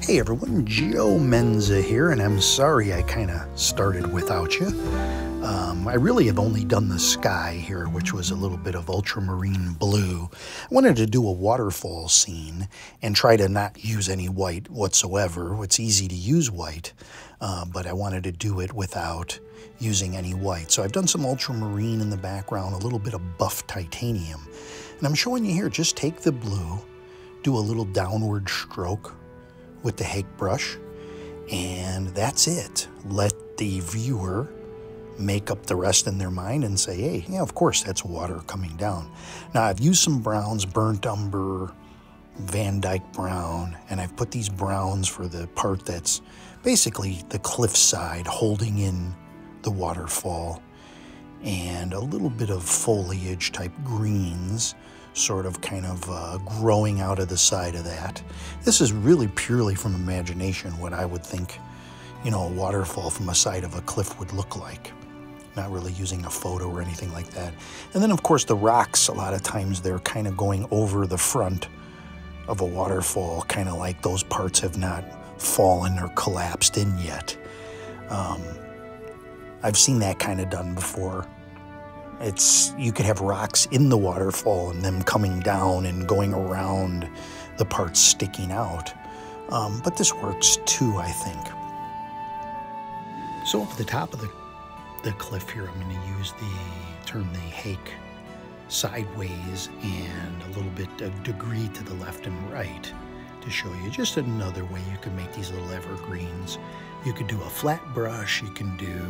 Hey everyone, Joe Menza here, and I'm sorry I kind of started without you. I really have only done the sky here, which was a little bit of ultramarine blue. I wanted to do a waterfall scene and try to not use any white whatsoever. It's easy to use white, but I wanted to do it without using any white. So I've done some ultramarine in the background, a little bit of buff titanium. And I'm showing you here, just take the blue, do a little downward stroke with the Hake brush, and that's it. Let the viewer make up the rest in their mind and say, hey, yeah, of course, that's water coming down. Now, I've used some browns, burnt umber, Van Dyke brown, and I've put these browns for the part that's basically the cliffside holding in the waterfall, and a little bit of foliage type greens sort of kind of growing out of the side of that. This is really purely from imagination what I would think, you know, a waterfall from a side of a cliff would look like. Not really using a photo or anything like that. And then of course the rocks, a lot of times they're kind of going over the front of a waterfall, kind of like those parts have not fallen or collapsed in yet. I've seen that kind of done before. You could have rocks in the waterfall and them coming down and going around the parts sticking out. But this works too, I think. So up at the top of the cliff here, I'm going to turn the Hake sideways and a little bit of degree to the left and right to show you just another way you can make these little evergreens. You could do a flat brush, you can do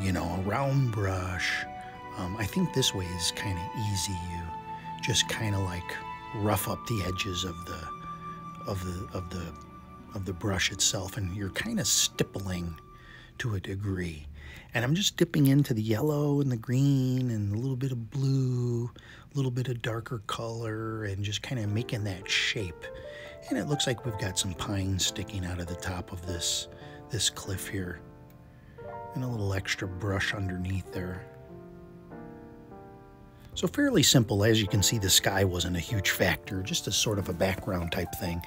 you know, a round brush. I think this way is kind of easy. You just kind of like rough up the edges of the brush itself, and you're kind of stippling to a degree. And I'm just dipping into the yellow and the green and a little bit of blue, a little bit of darker color, and just kind of making that shape. And it looks like we've got some pines sticking out of the top of this cliff here. And a little extra brush underneath there. So fairly simple. As you can see, the sky wasn't a huge factor, just a sort of a background type thing.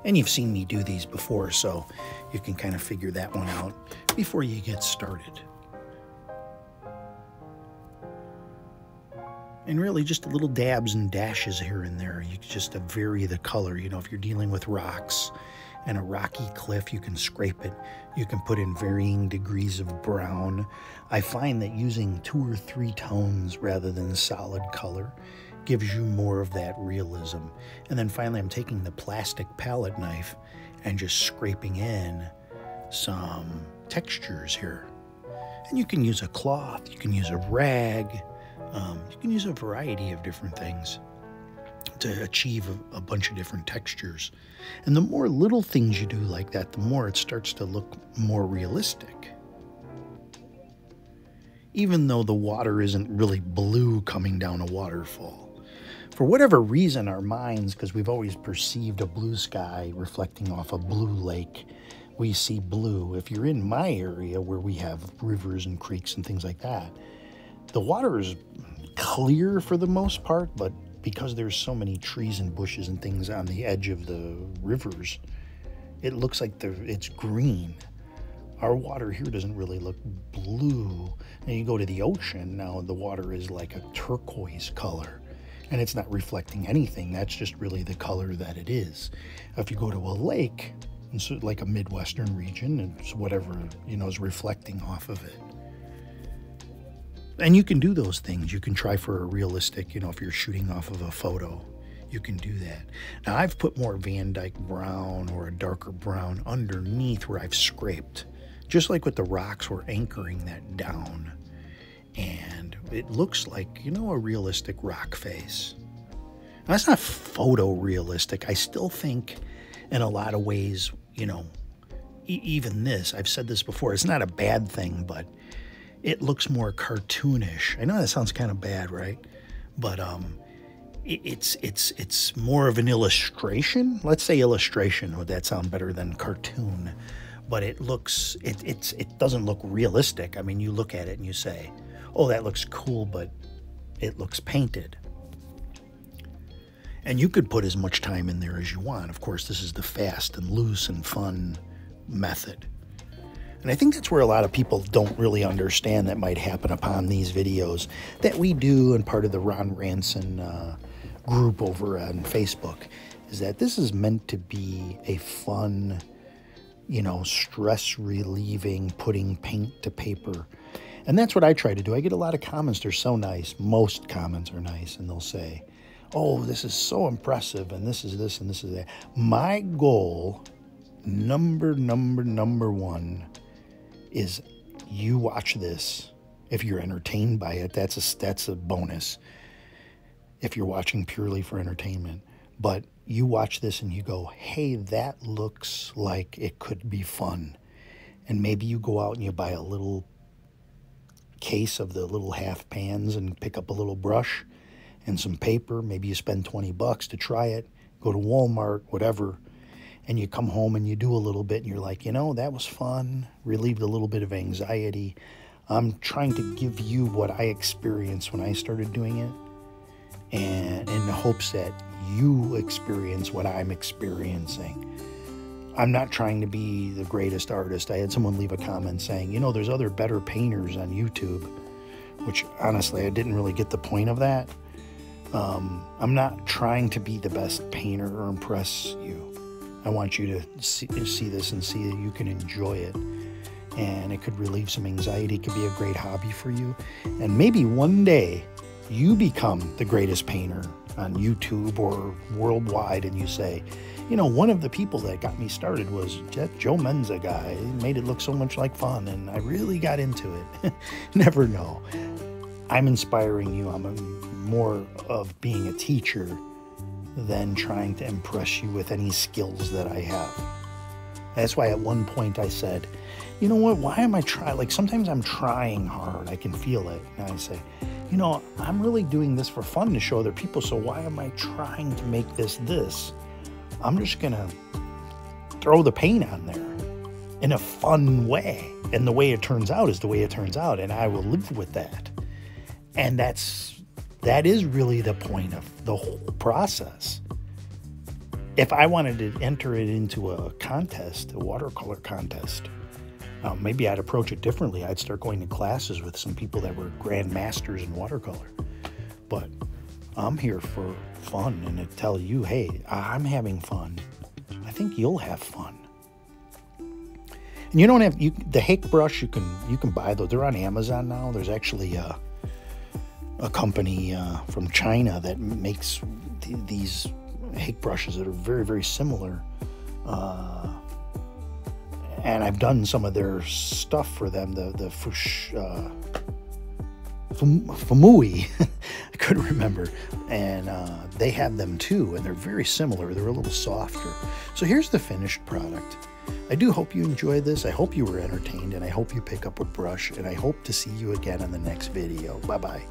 And you've seen me do these before, so you can kind of figure that one out before you get started. And really just little dabs and dashes here and there. You just vary the color. You know, if you're dealing with rocks and a rocky cliff, you can scrape it. You can put in varying degrees of brown. I find that using 2 or 3 tones rather than solid color gives you more of that realism. And then finally, I'm taking the plastic palette knife and just scraping in some textures here. And you can use a cloth, you can use a rag, you can use a variety of different things to achieve a bunch of different textures. And the more little things you do like that, the more it starts to look more realistic. Even though the water isn't really blue coming down a waterfall. For whatever reason, our minds, because we've always perceived a blue sky reflecting off a blue lake, we see blue. If you're in my area where we have rivers and creeks and things like that, the water is clear for the most part, but because there's so many trees and bushes and things on the edge of the rivers, it looks like it's green. Our water here doesn't really look blue. Now you go to the ocean, now the water is like a turquoise color, and it's not reflecting anything. That's just really the color that it is. If you go to a lake, it's like a Midwestern region, and it's whatever, you know, is reflecting off of it. And you can do those things. You can try for a realistic, you know, if you're shooting off of a photo, you can do that. Now, I've put more Van Dyke brown or a darker brown underneath where I've scraped. Just like with the rocks, we're anchoring that down. And it looks like, you know, a realistic rock face. Now, that's not photorealistic. I still think in a lot of ways, you know, even this, I've said this before, it's not a bad thing, but it looks more cartoonish. I know that sounds kind of bad, right? But it's more of an illustration. Let's say illustration. Would that sound better than cartoon? But it doesn't look realistic. I mean, you look at it and you say, oh, that looks cool, but it looks painted. And you could put as much time in there as you want. Of course, this is the fast and loose and fun method. And I think that's where a lot of people don't really understand that might happen upon these videos that we do and part of the Ron Ranson group over on Facebook, is that this is meant to be a fun, you know, stress relieving, putting paint to paper. And that's what I try to do. I get a lot of comments. They're so nice. Most comments are nice, and they'll say, oh, this is so impressive, and this is this, and this is that. My goal, number one, is you watch this. If you're entertained by it, that's a bonus. If you're watching purely for entertainment. But you watch this and you go, hey, that looks like it could be fun. And maybe you go out and you buy a little case of the little half pans and pick up a little brush and some paper. Maybe you spend 20 bucks to try it, go to Walmart, whatever, and you come home and you do a little bit and you're like, you know, that was fun, relieved a little bit of anxiety. I'm trying to give you what I experienced when I started doing it, and in the hopes that you experience what I'm experiencing. I'm not trying to be the greatest artist. I had someone leave a comment saying, you know, there's other better painters on YouTube, which honestly, I didn't really get the point of that. I'm not trying to be the best painter or impress you. I want you to see this and see that you can enjoy it. And it could relieve some anxiety. It could be a great hobby for you. And maybe one day you become the greatest painter on YouTube or worldwide, and you say, you know, one of the people that got me started was that Joe Menza guy. He made it look so much like fun, and I really got into it. Never know. I'm inspiring you. I'm more of being a teacher than trying to impress you with any skills that I have. That's why at one point I said, you know what, why am I trying? Like, sometimes I'm trying hard. I can feel it. And I say, you know, I'm really doing this for fun to show other people, so why am I trying to make this? I'm just going to throw the paint on there in a fun way. And the way it turns out is the way it turns out, and I will live with that. And that is really the point of the whole process. If I wanted to enter it into a contest, a watercolor contest, maybe I'd approach it differently. I'd start going to classes with some people that were grandmasters in watercolor. But I'm here for fun and to tell you, hey, I'm having fun. I think you'll have fun. And you don't have the Hake brush. You can buy those. They're on Amazon now. There's actually a company from China that makes these Hake brushes that are very, very similar. And I've done some of their stuff for them, the Fumui, I couldn't remember. And they have them too, and they're very similar. They're a little softer. So here's the finished product. I do hope you enjoyed this. I hope you were entertained, and I hope you pick up a brush, and I hope to see you again in the next video. Bye-bye.